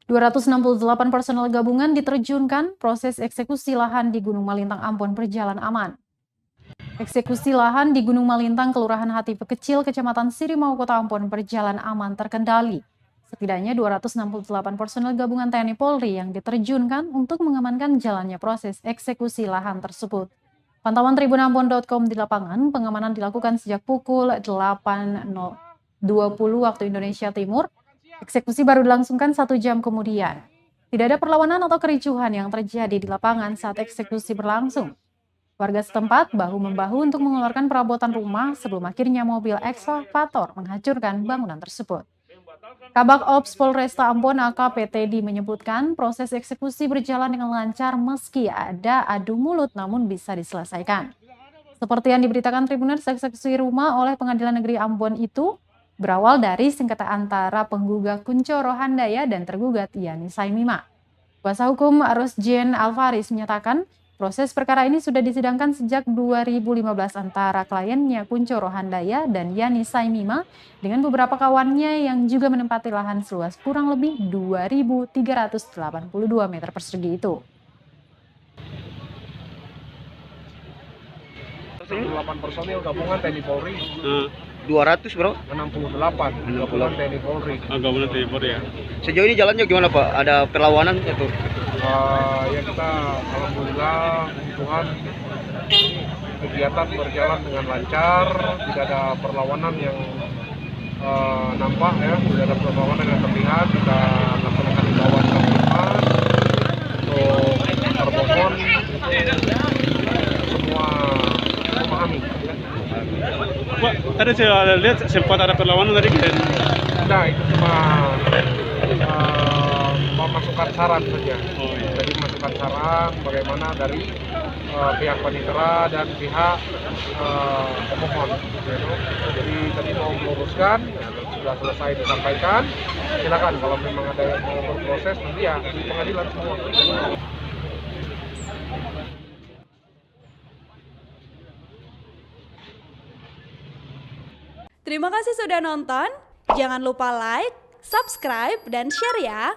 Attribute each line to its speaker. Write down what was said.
Speaker 1: 268 personel gabungan diterjunkan, proses eksekusi lahan di Gunung Malintang Ambon berjalan aman. Eksekusi lahan di Gunung Malintang, Kelurahan Hatipe Kecil, Kecamatan Sirimau, Kota Ambon berjalan aman terkendali. Setidaknya 268 personel gabungan TNI Polri yang diterjunkan untuk mengamankan jalannya proses eksekusi lahan tersebut. Pantauan tribunambon.com di lapangan, pengamanan dilakukan sejak pukul 8.20 waktu Indonesia Timur. Eksekusi baru dilangsungkan 1 jam kemudian. Tidak ada perlawanan atau kericuhan yang terjadi di lapangan saat eksekusi berlangsung. Warga setempat bahu-membahu untuk mengeluarkan perabotan rumah sebelum akhirnya mobil ekskavator menghancurkan bangunan tersebut. Kabak Ops Polresta Ambon AKP Teddy menyebutkan proses eksekusi berjalan dengan lancar meski ada adu mulut namun bisa diselesaikan. Seperti yang diberitakan Tribuners, eksekusi rumah oleh Pengadilan Negeri Ambon itu berawal dari sengketa antara penggugat Kuncoro Handaya dan tergugat Yani Saimima. Kuasa hukum Rosjen Alvaris menyatakan proses perkara ini sudah disidangkan sejak 2015 antara kliennya Kuncoro Handaya dan Yani Saimima dengan beberapa kawannya yang juga menempati lahan seluas kurang lebih 2.382 meter persegi itu.
Speaker 2: 8 personil gabungan TNI Polri.
Speaker 3: 200 bro?
Speaker 2: 68 gabungan TNI Polri.
Speaker 3: Gabungan TNI Polri ya. Sejauh ini jalannya gimana Pak? Ada perlawanan itu?
Speaker 2: Ya kita alhamdulillah Tuhan kegiatan berjalan dengan lancar, tidak ada perlawanan yang nampak ya, tidak ada perlawanan yang terlihat. Kita laksanakan imbauan keamanan untuk termohon semua memahami.
Speaker 4: Pak, tadi saya lihat sempat ada perlawanan tadi kan?
Speaker 2: Nah, itu cuma memasukkan saran saja.
Speaker 4: Oh, iya.
Speaker 2: Jadi masukkan saran bagaimana dari pihak panitera dan pihak pemohon. Jadi tadi mau meluruskan, ya, sudah selesai disampaikan. Silakan kalau memang ada yang mau berproses nanti ya di pengadilan semua.
Speaker 5: Terima kasih sudah nonton. Jangan lupa like, subscribe, dan share ya.